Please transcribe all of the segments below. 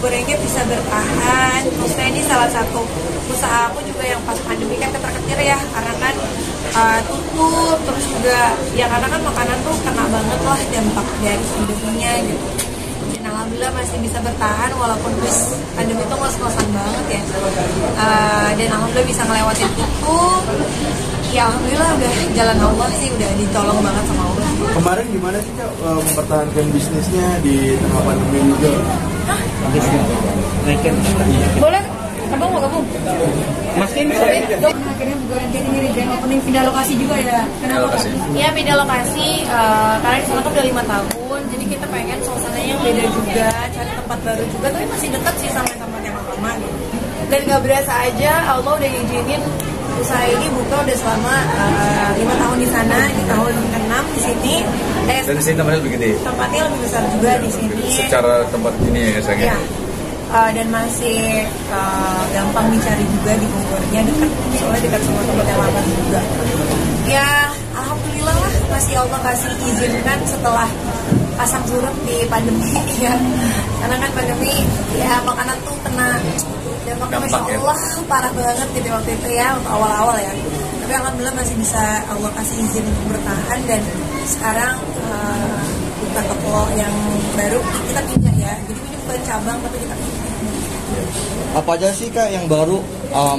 gorengnya bisa bertahan. Maksudnya ini salah satu usaha aku juga yang pas pandemi kan ketar-ketir ya, karena kan tutup, terus juga ya karena kan makanan tuh kena banget lah dampak dari pandeminya gitu. Dan alhamdulillah masih bisa bertahan walaupun pandemi itu ngos-ngosan banget ya. Dan alhamdulillah bisa ngelewatin itu. Ya alhamdulillah udah jalan Allah sih, udah ditolong banget sama Allah. Kemarin gimana sih Kak mempertahankan bisnisnya di tengah pandemi juga? Boleh? Abang mau gabung? Mas Kim, akhirnya bukan jadi ini grand opening pindah lokasi juga ya? Kenapa? Iya pindah lokasi, karena di sana kan udah 5 tahun, jadi kita pengen suasananya yang beda juga, cari tempat baru juga, tapi masih dekat sih sama tempat yang lama gitu. Dan nggak berasa aja Allah udah ngizinin usaha ini buka udah selama 5 tahun di sana, di tahun ke-6 di sini. dan di sini tempatnya lebih gede. Tempatnya lebih besar juga di sini. Secara tempat ini ya sayang. Ya. Dan masih gampang dicari juga di Bogornya, dekat, soalnya dekat sama tempat yang lama juga. Ya alhamdulillah lah masih Allah kasih izinkan setelah pasang surut di pandemi ya, karena kan pandemi ya makanan tuh kena dampaknya masya Allah parah banget gitu waktu itu ya, untuk awal-awal ya. Tapi alhamdulillah masih bisa Allah kasih izin untuk bertahan, dan sekarang buka toko yang baru kita pindah ya, jadi ini bukan cabang tapi kita pindah. Apa aja sih Kak yang baru,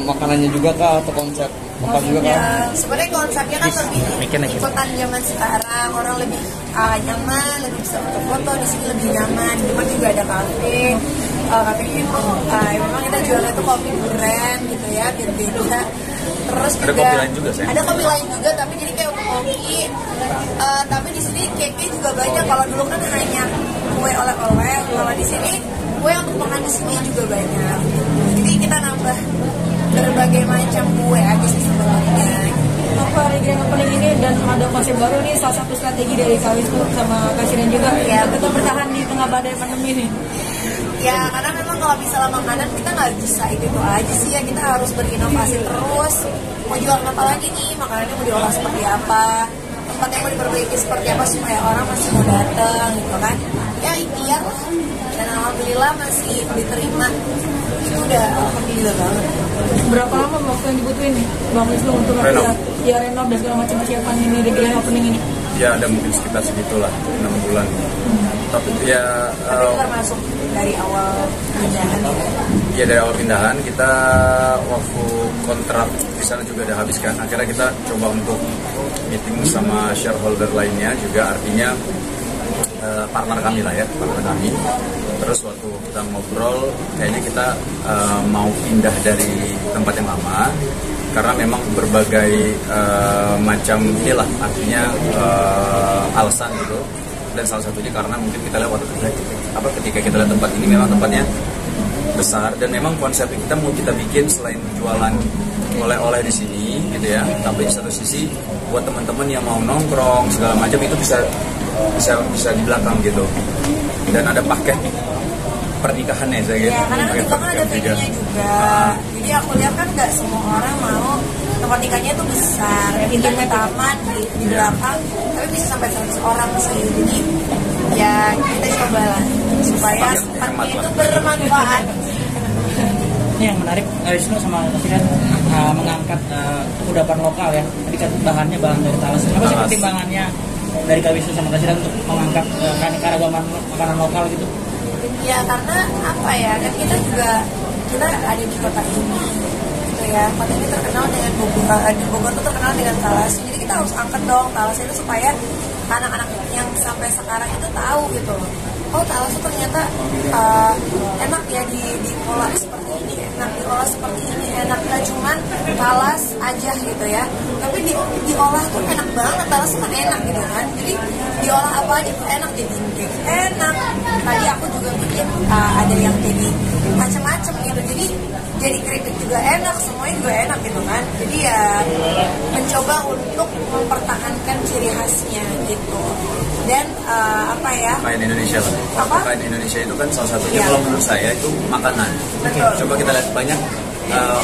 makanannya juga Kak atau konsep apa juga Kak? Sebenarnya konsepnya kan lebih ikutan zaman sekarang, orang lebih nyaman, lebih bisa foto-foto di sini lebih nyaman. Cuma juga ada kafe itu memang kita jualnya itu kopi duren gitu ya, biar beda. Terus ada kopi lain juga saya. Ada kopi lain juga, tapi jadi kayak kopi. Tapi di sini keke juga banyak. Kalau dulu kan hanya kue oleh-oleh, kalau di sini kue untuk makan di sini juga banyak. Jadi kita nambah berbagai macam kue aja sih sebenarnya. Apa grand opening ini dan ada konsep baru nih, salah satu strategi dari Kak Wisnu sama Kak Shiren juga ya, tetap bertahan di tengah badai pandemi ini. Ya karena memang kalau misalnya makanan kita nggak bisa itu aja sih ya, kita harus berinovasi terus. Mau jual apa lagi nih, makanannya mau diolah seperti apa, tempatnya mau diperbaiki seperti apa supaya orang masih mau datang gitu kan. Ya ikhtiar lah, dan alhamdulillah masih diterima, itu udah alhamdulillah banget. Berapa lama waktu yang dibutuhin nih Bang Wisnu untuk ya renov dan segala macam persiapan ini di grand opening ini? Ya ada mungkin sekitar segitulah 6 bulan. Tapi ya termasuk dari awal pindahan. Ya dari awal pindahan kita waktu kontrak di sana juga udah habiskan. Akhirnya kita coba untuk meeting sama shareholder lainnya juga, artinya partner kami lah ya, partner kami. Terus waktu kita ngobrol, kayaknya kita mau pindah dari tempat yang lama karena memang berbagai macam inilah, artinya alasan gitu. Dan salah satunya karena mungkin kita lihat waktu ketika kita lihat tempat ini memang tempatnya besar, dan memang konsep kita mau kita bikin selain jualan oleh-oleh di sini gitu ya, tapi di satu sisi buat teman-teman yang mau nongkrong segala macam itu bisa di belakang gitu. Dan ada paket pernikahannya saya gitu. Ya, karena kan kita kan ada venue-nya juga. Jadi aku lihat kan nggak semua orang mau tempat nikahnya itu besar, pintunya taman di belakang, tapi bisa sampai 100 orang sih. Jadi ya kita coba lah supaya tempatnya itu bermanfaat. Ini yang menarik Wisnu sama Kasiran mengangkat kudapan lokal ya. Tadi kan bahannya bahan dari talas. Apa sih pertimbangannya dari Kak Wisnu sama Kasiran untuk mengangkat keragaman makanan lokal gitu? Ya karena apa ya, kan kita ada di kota ini gitu ya, kota ini terkenal dengan Bogor tuh terkenal dengan talas, jadi kita harus angkat dong talas itu supaya anak-anak yang sampai sekarang itu tahu gitu loh, oh talas itu ternyata enak ya diolah seperti ini, enak diolah seperti ini, enak, nggak cuman talas aja gitu ya, tapi diolah tuh enak banget, talas kan enak gitu kan, jadi diolah apa aja tuh enak, jadi enak. Tadi aku juga bikin ada yang jadi macam-macam gitu, jadi keripik juga enak, semuanya juga enak gitu kan. Jadi ya mencoba untuk mempertahankan ciri khasnya gitu. Dan apa ya? Kain Indonesia lah. Apa? Kain Indonesia itu kan salah satunya kalau menurut saya itu makanan. Betul. Coba kita lihat banyak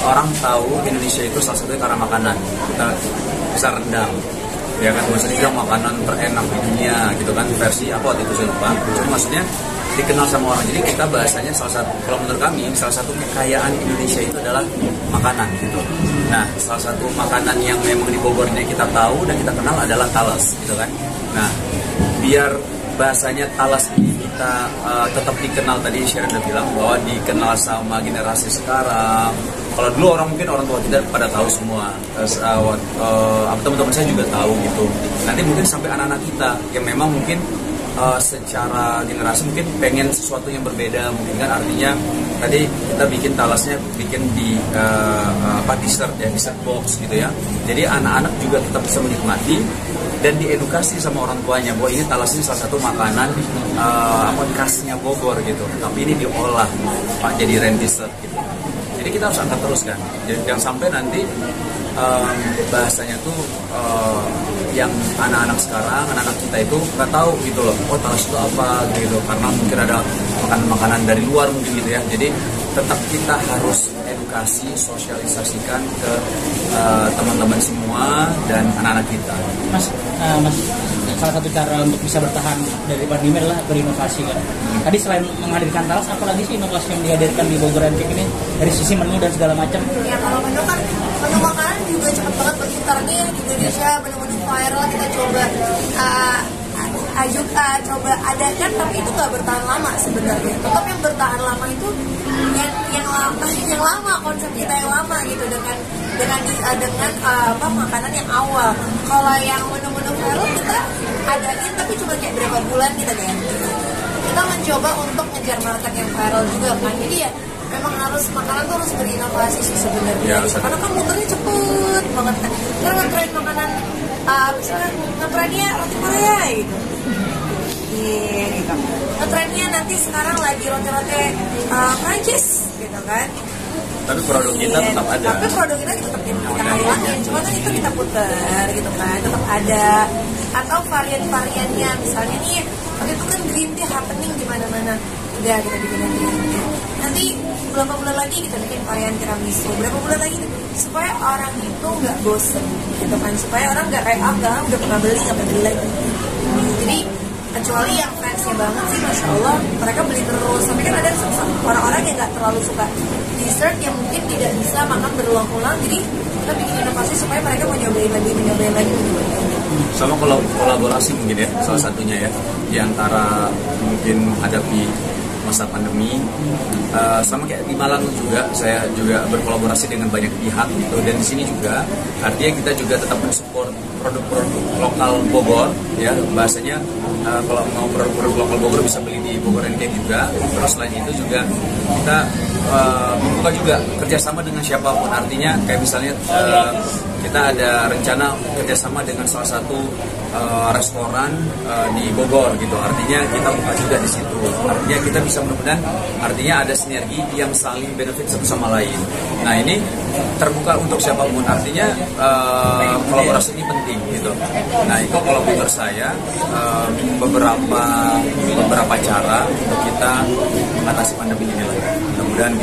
orang tahu Indonesia itu salah satunya karena makanan. Kita bisa rendang. Ya kan maksudnya makanan terenak di dunia gitu kan, versi apa waktu itu saya lupa. Cuma maksudnya dikenal sama orang. Jadi kita bahasanya salah satu, kalau menurut kami salah satu kekayaan Indonesia itu adalah makanan gitu. Nah, salah satu makanan yang memang di Bogor ini kita tahu dan kita kenal adalah talas gitu kan. Nah, biar bahasanya talas ini kita tetap dikenal, tadi Sharon udah bilang bahwa dikenal sama generasi sekarang. Kalau dulu mungkin orang tua kita pada tahu semua, teman-teman saya juga tahu gitu. Nanti mungkin sampai anak-anak kita yang memang mungkin secara generasi mungkin pengen sesuatu yang berbeda, mungkin kan artinya tadi kita bikin talasnya bikin di dessert ya, dessert box gitu ya. Jadi anak-anak juga tetap bisa menikmati dan diedukasi sama orang tuanya bahwa ini talas ini salah satu makanan khasnya Bogor gitu. Tapi ini diolah Pak jadi rent dessert gitu. Jadi kita harus angkat terus kan. Jadi jangan sampai nanti bahasanya tuh yang anak-anak sekarang, anak-anak kita itu nggak tahu gitu loh, oh talas itu apa gitu, karena mungkin ada makanan-makanan dari luar mungkin gitu ya. Jadi tetap kita harus edukasi, sosialisasikan ke teman-teman semua dan anak-anak kita. Mas, salah satu cara untuk bisa bertahan dari pandemi adalah berinovasi kan. Tadi selain menghadirkan talas, apalagi sih inovasi yang dihadirkan di Bogor Cake ini dari sisi menu dan segala macam? Ya kalau menu kan, menu makanan juga cepet banget berputarnya di Indonesia, menu-menu viral kita coba coba adakan, tapi itu nggak bertahan lama sebenarnya. Tetap yang bertahan lama itu yang lama, konsep kita yang lama gitu, dengan makanan yang awal. Kalau yang menu-menu viral kita adain tapi cuma kayak berapa bulan kita ganti. Kita mencoba untuk ngejar market yang viral juga kan. Jadi ya memang makanan tuh harus berinovasi sih sebenarnya. Ya, karena kan muternya cepet banget kan. Kita nge-trend makanan misalnya nge-trendnya roti Korea gitu. Gitu. Nge-trendnya nanti sekarang lagi roti-roti Prancis gitu kan. Tapi produk kita tetap ada. Tapi produk kita tetap kita hilangin. Cuma kan itu kita puter gitu kan, tetap ada. Atau varian-variannya, misalnya nih waktu itu kan green tea happening di mana-mana. Udah kita bikin green tea. Nanti beberapa bulan lagi kita bikin varian tiramisu. Berapa bulan lagi supaya orang itu nggak bosen gitu kan, supaya orang nggak kayak udah pernah beli nggak beli lagi. Jadi kecuali yang fansnya banget sih, masya Allah mereka beli terus. Tapi kan ada orang-orang yang nggak terlalu suka dessert yang mungkin tidak bisa makan berulang-ulang. Jadi kita bikin inovasi supaya mereka mau nyobain lagi. Sama kolaborasi mungkin ya, salah satunya ya, di antara mungkin hadapi masa pandemi, sama kayak di Malang juga, saya juga berkolaborasi dengan banyak pihak gitu, dan di sini juga artinya kita juga tetap mensupport produk-produk lokal Bogor ya, bahasanya kalau mau produk-produk lokal Bogor bisa beli di Bogor Cake juga. Terus selain itu juga kita membuka juga kerjasama dengan siapapun, artinya kayak misalnya kita ada rencana kerjasama dengan salah satu restoran di Bogor gitu, artinya kita buka juga di situ, artinya kita bisa mudah-mudahan artinya ada sinergi yang saling benefit satu sama lain. Nah ini terbuka untuk siapapun, artinya kolaborasi ini penting gitu. Nah itu kalau menurut saya beberapa cara untuk kita mengatasi pandemi ini lah. Mudah-mudahan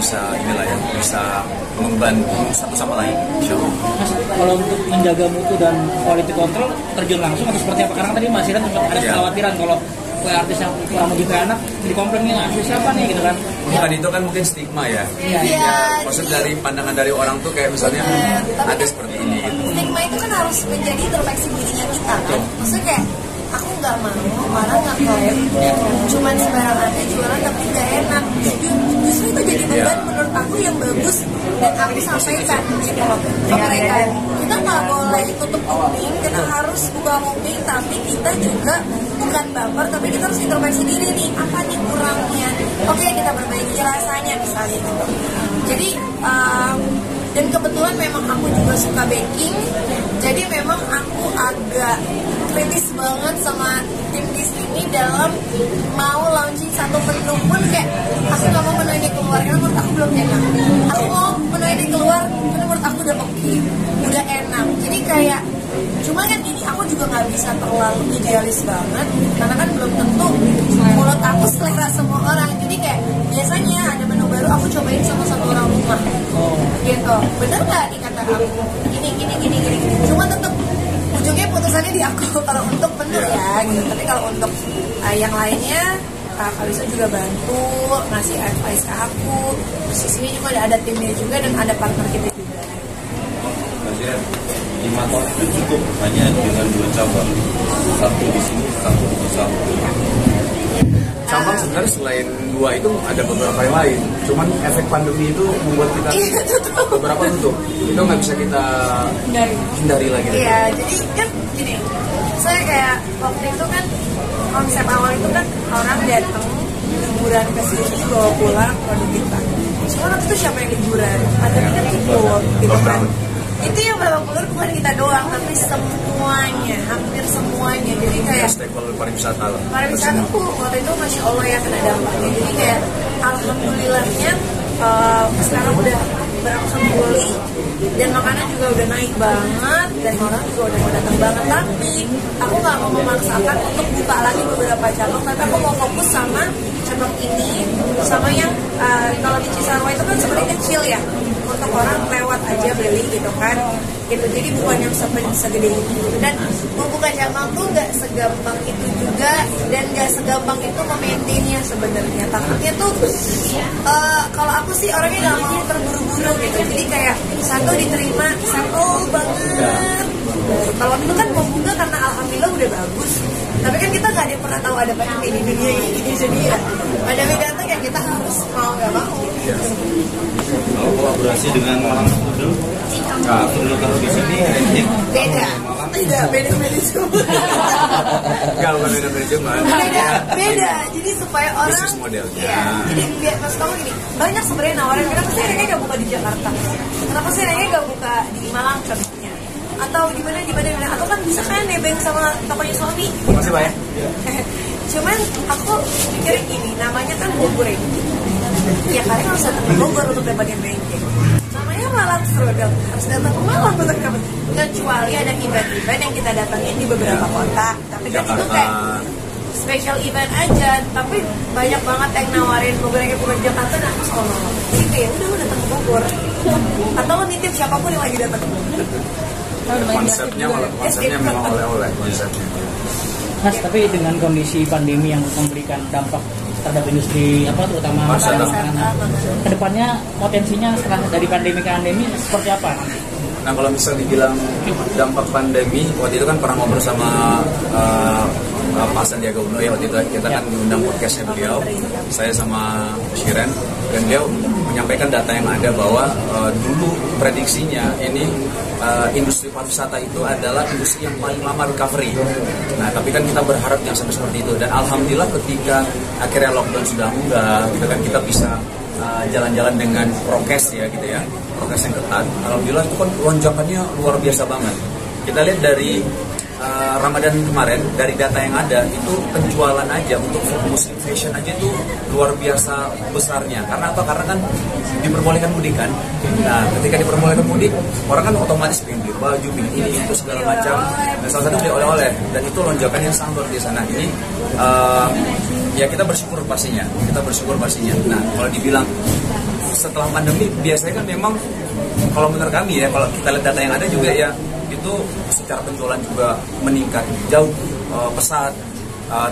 bisa membantu satu sama lain. Insyaallah. Mas, kalau untuk menjaga mutu dan quality control terjun langsung atau seperti apa? Karena tadi Mas Iran sempat ada kekhawatiran kalau artis yang kurang begitu enak dikomplainnya artis siapa nih gitu kan? Bukan, itu kan mungkin stigma ya. Iya. Maksud dari pandangan dari orang tuh kayak misalnya ada seperti ini. Stigma itu kan harus menjadi introspeksi dirinya kita kan. Maksudnya kayak aku nggak mau orang ngaklaim cuman sembarang aja jualan tapi nggak enak. Justru itu jadi beban menurut aku yang bagus dan aku sampaikan gitu loh ke mereka. Kita nggak boleh tutup kuping, kita harus buka kuping, tapi kita juga bukan baper, tapi kita harus introspeksi diri nih, apa nih kurangnya. Oke, kita perbaiki rasanya misalnya gitu. Jadi dan kebetulan memang aku juga suka baking, jadi memang aku agak kritis banget sama tim di sini dalam mau launching satu menu pun kayak aku nggak mau menu ini keluar karena menurut aku belum enak. Aku mau menu ini keluar karena menurut aku udah oke, udah enak. Jadi kayak cuma kan ini aku juga nggak bisa terlalu idealis banget karena kan belum tentu mulut aku selera semua orang. Jadi kayak biasanya ada menu baru aku cobain sama satu orang rumah gitu, bener nggak nih kata aku gini. Cuma tetap ujungnya putusannya di aku kalau untuk menu ya gitu. Tapi kalau untuk yang lainnya Kak Wisnu juga bantu ngasih advice ke aku. Di sini juga ada timnya juga dan ada partner kita juga. Kasihan 5 tahun itu cukup hanya dengan 2 cabang, satu di sini, satu di sana. Cabang sebenarnya selain 2 itu ada beberapa yang lain. Cuman efek pandemi itu membuat kita beberapa tutup. Itu nggak bisa kita hindari lagi. Iya, jadi kan gini, saya kayak waktu itu kan konsep awal itu kan orang datang liburan ke sini bawa pulang produk kita. Cuma waktu itu siapa yang liburan? Pandemi kan cukup, gitu kan. Itu yang bawa pulang bukan kita doang, tapi semuanya, hampir semuanya. Jadi kayak stakeholder pariwisata lah. pariwisata tuh waktu itu masya Allah ya kena dampaknya. Jadi kayak alhamdulillahnya sekarang udah berangsur pulih dan makanan juga udah naik banget dan orang juga udah mau datang banget. Tapi aku nggak mau memaksakan untuk buka lagi beberapa cabang, tapi aku mau fokus sama cabang ini sama yang kalau di Cisarua itu kan sebenarnya kecil ya, untuk orang lewat aja beli gitu kan gitu. Jadi bukan yang segede itu, dan membuka cabang tuh nggak segampang itu juga dan nggak segampang itu memaintainnya sebenarnya. Takutnya tuh kalau aku sih orangnya nggak mau terburu-buru gitu, jadi kayak satu diterima satu banget. Kalau itu kan membuka karena alhamdulillah udah bagus, tapi kan kita nggak ada pernah tahu ada pandemi di dunia ini, jadi ya pandemi datang ya kita harus mau nggak mau. Kalau kolaborasi dengan Pudel, nah Pudel kalau di sini Beda, tidak beda manajemen. Kalau beda manajemen. Beda. Jadi supaya orang. Bisnis modelnya. Ya, jadi biar maksud kamu gini, banyak sebenarnya nawarin. Kenapa sih Rengga nggak buka di Jakarta? Kenapa sih Rengga nggak buka di Malang contohnya? Atau di mana? Atau kan bisa kan nebeng sama tokonya suami. Masih Pak ya? Cuman aku pikir gini, namanya kan Bogor ya. Ya kalian harus datang ke Bogor untuk dapat yang bengkel. Namanya Malang Strodel, harus datang ke Malang untuk dapat. Kecuali ada event-event yang kita datangin di beberapa kota, tapi kan itu kayak special event aja. Tapi banyak banget yang nawarin Bogor yang bukan Jakarta dan aku selalu ngomong. Jadi kayak udah lo datang ke Bogor, atau lo nitip siapapun yang lagi datang. Konsepnya memang oleh-oleh konsepnya. Mas, tapi dengan kondisi pandemi yang memberikan dampak terhadap industri terutama makanan, kedepannya potensinya setelah dari pandemi ke endemi seperti apa? Nah kalau misalnya dibilang dampak pandemi, waktu itu kan pernah ngobrol sama Pak Sandiaga Uno ya, waktu itu kita kan diundang podcastnya beliau, saya sama Shiren, dan beliau menyampaikan data yang ada bahwa dulu prediksinya ini industri pariwisata itu adalah industri yang paling lama recovery. Nah tapi kan kita berharap jangan sampai seperti itu, dan alhamdulillah ketika akhirnya lockdown sudah enggak, kita bisa jalan-jalan dengan prokes ya gitu ya, prokes yang ketat. Alhamdulillah itu kan lonjakannya luar biasa banget. Kita lihat dari Ramadan kemarin, dari data yang ada itu penjualan aja untuk musim fashion aja itu luar biasa besarnya. Karena apa? Karena kan diperbolehkan mudik kan. Nah ketika diperbolehkan mudik, orang kan otomatis pengen beli baju, ini itu segala macam. Dan salah satu beli oleh-oleh, dan itu lonjakannya sangat luar biasa. Nah ini ya kita bersyukur pastinya. Nah kalau dibilang setelah pandemi, biasanya kan memang kalau menurut kami ya, kalau kita lihat data yang ada juga ya, itu secara penjualan juga meningkat jauh pesat.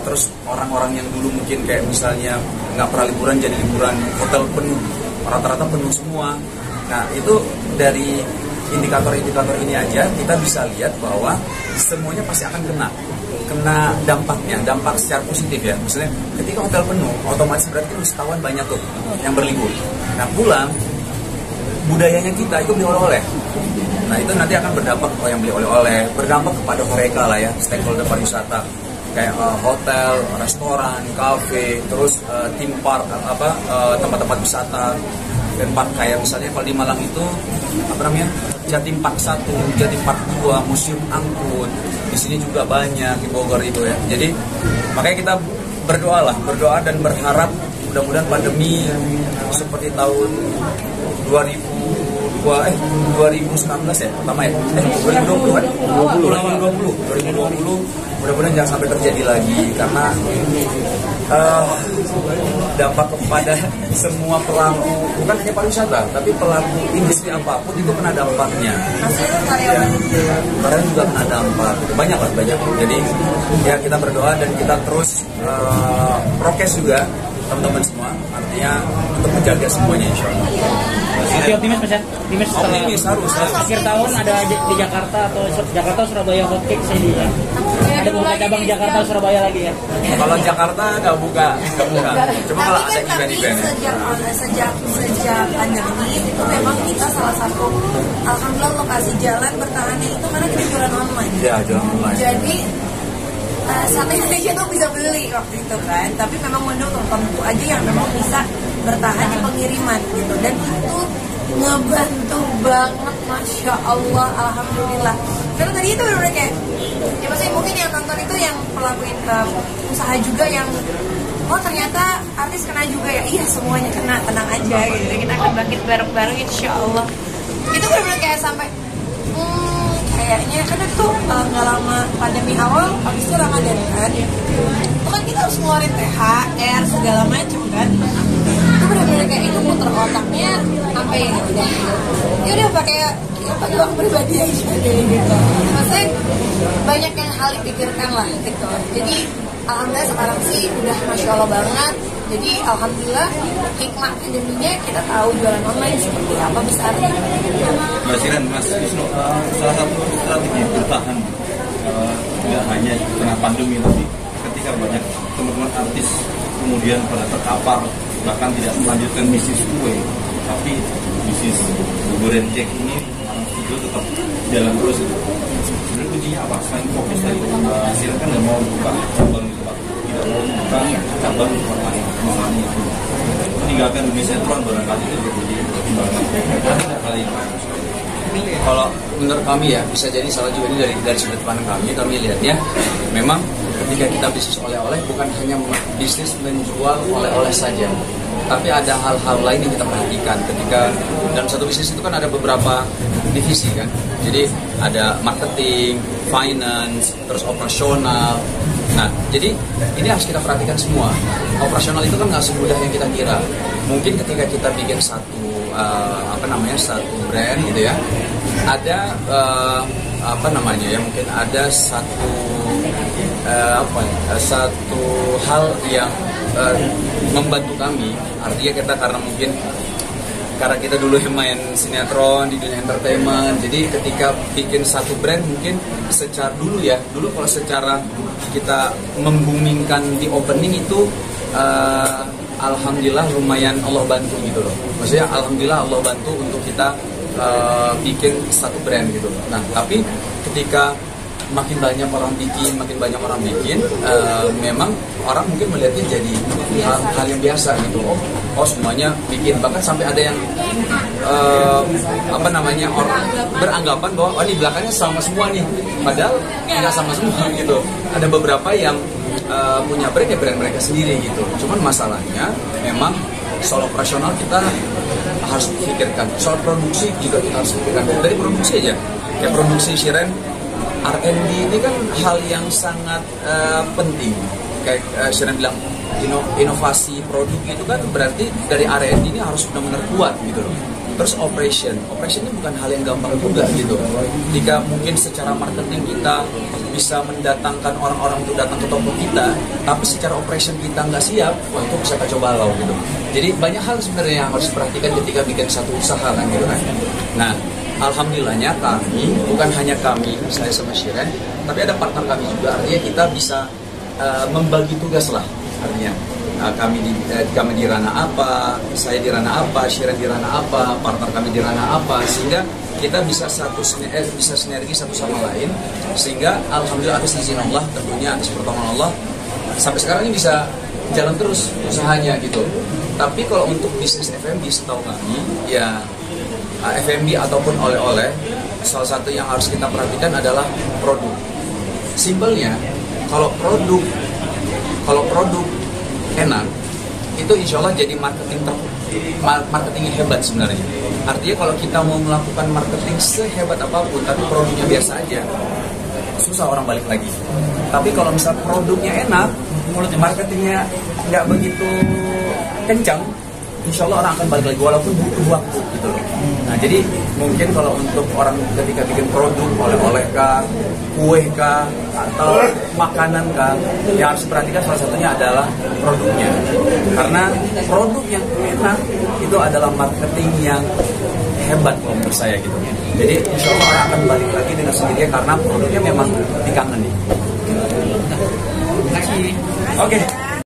Terus orang-orang yang dulu mungkin kayak misalnya nggak pernah liburan jadi liburan, hotel penuh, rata-rata penuh semua. Nah itu dari indikator-indikator ini aja kita bisa lihat bahwa semuanya pasti akan kena dampaknya, dampak secara positif ya. Maksudnya ketika hotel penuh, otomatis berarti wisatawan banyak tuh yang berlibur. Nah pulang, budayanya kita itu beli oleh-oleh. Nah itu nanti akan berdampak yang beli oleh-oleh, berdampak kepada mereka lah ya, stakeholder pariwisata kayak hotel, restoran, kafe, terus theme park, tempat-tempat wisata dan park kayak misalnya kalau di Malang itu Jatim Park 1, Jatim Park 2, Museum Angkut. Di sini juga banyak di Bogor itu ya. Jadi makanya kita berdoa dan berharap mudah-mudahan pandemi seperti tahun 2019 ya pertama ya 2020 kan 2020 mudah-mudahan jangan sampai terjadi lagi, karena dampak kepada semua pelaku, bukan hanya pariwisata, tapi pelaku industri apapun itu kena dampaknya. Maksudnya karyawan Karena juga kena dampak, banyak lah, banyak. Jadi ya kita berdoa dan kita terus prokes juga teman-teman semua, artinya untuk menjaga semuanya insya Allah. Masih optimis Mas ya? Optimis setelah Optimis harus. akhir tahun ada di Jakarta atau Jakarta Surabaya hot cake saya lihat. Ada buka cabang Jakarta Surabaya lagi ya? Kalau Jakarta nggak buka. Cuma kalau ada event-event. sejak pandemi itu memang kita salah satu alhamdulillah lokasi jalan bertahannya itu karena kita jualan online. Ya, jualan online. Jadi satu Indonesia tuh bisa beli waktu itu kan, tapi memang menu tertentu aja yang memang bisa bertahan di pengiriman gitu, dan itu ngebantu banget, masya Allah, alhamdulillah. Karena tadi itu benar-benar kayak, ya maksudnya mungkin yang nonton itu yang pelaku usaha juga yang, oh ternyata artis kena juga ya, iya semuanya kena, tenang aja gitu, kita akan bangkit bareng-bareng insya Allah. Itu benar-benar kayak sampai kayaknya karena tuh nggak lama pandemi awal, habis itu Ramadan kan, itu kan kita harus ngeluarin THR segala macam kan, itu benar-benar kayak itu muter otaknya sampai ya udah pakai uang pribadi aja gitu, maksudnya banyak yang hal dipikirkan lah gitu. Jadi alhamdulillah sekarang sih udah masya Allah banget. Jadi alhamdulillah hikmah pandeminya kita tahu jualan online seperti apa besarnya. Mbak Shiren, Mas Wisnu, salah satu strategi bertahan tidak hanya di tengah pandemi, tapi ketika banyak teman-teman artis kemudian pada terkapar bahkan tidak melanjutkan bisnis kue, tapi bisnis goreng cake ini itu tetap jalan terus. Sebenarnya kuncinya apa? Selain fokus tadi, Shiren kan nggak mau buka cabang di tempat, tidak mau buka cabang di tempat lain, meninggalkan dunia sinetron barangkali itu jadi pertimbangan. Ada hal ini. Kalau menurut kami ya, bisa jadi salah juga ini dari sudut pandang kami lihatnya memang ketika kita bisnis oleh-oleh bukan hanya bisnis menjual oleh-oleh saja, tapi ada hal-hal lain yang kita perhatikan. Ketika dalam satu bisnis itu kan ada beberapa divisi kan, jadi ada marketing, finance, terus operasional. Nah, jadi ini harus kita perhatikan semua. Operasional itu kan nggak semudah yang kita kira. Mungkin ketika kita bikin satu satu brand gitu ya, ada mungkin ada satu hal yang membantu kami. Artinya kita karena kita dulu yang main sinetron di dunia entertainment, jadi ketika bikin satu brand mungkin dulu kalau secara kita membumingkan di opening itu alhamdulillah lumayan Allah bantu gitu loh. Maksudnya alhamdulillah Allah bantu untuk kita bikin satu brand gitu. Nah, tapi ketika makin banyak orang bikin, memang orang mungkin melihatnya jadi hal yang biasa gitu. Oh semuanya bikin, bahkan sampai ada yang orang beranggapan bahwa di belakangnya sama semua nih, padahal nggak sama semua gitu. Ada beberapa yang punya brand mereka sendiri gitu. Cuman masalahnya memang soal operasional kita harus pikirkan, soal produksi juga kita harus pikirkan. Dari produksi aja, kayak produksi Shiren, R&D ini kan hal yang sangat penting. Kayak Shiren bilang, inovasi produk itu kan berarti dari R&D ini harus benar-benar kuat gitu loh. Terus operation ini bukan hal yang gampang juga gitu. Jika mungkin secara marketing kita bisa mendatangkan orang-orang untuk datang ke toko kita, tapi secara operation kita nggak siap, wah itu bisa kacau balau gitu. Jadi banyak hal sebenarnya yang harus diperhatikan ketika bikin satu usaha kan gitu kan. Nah, alhamdulillahnya kami, bukan hanya kami, saya sama Shiren, tapi ada partner kami juga. Artinya kita bisa membagi tugas lah. Artinya kami di ranah apa, saya di ranah apa, Shiren di ranah apa, partner kami di ranah apa, sehingga kita bisa bisa sinergi satu sama lain, sehingga alhamdulillah atas izin Allah, tentunya atas pertolongan Allah, sampai sekarang ini bisa jalan terus usahanya gitu. Tapi kalau untuk bisnis F&B setahu kami ya, F&B ataupun oleh-oleh, salah satu yang harus kita perhatikan adalah produk. Simpelnya, kalau produk enak, itu insya Allah jadi marketing yang hebat sebenarnya. Artinya kalau kita mau melakukan marketing sehebat apapun, tapi produknya biasa aja, susah orang balik lagi. Tapi kalau misal produknya enak, marketingnya nggak begitu kencang, insya Allah orang akan balik lagi walaupun butuh waktu gitu loh. Nah jadi mungkin kalau untuk orang ketika bikin produk oleh-oleh kah, kue kah, atau makanan kah, yang harus diperhatikan salah satunya adalah produknya. Karena produk yang enak itu adalah marketing yang hebat kalau menurut saya gitu. Jadi insya Allah orang akan balik lagi dengan sendirinya karena produknya memang dikangeni. Terima kasih. Oke.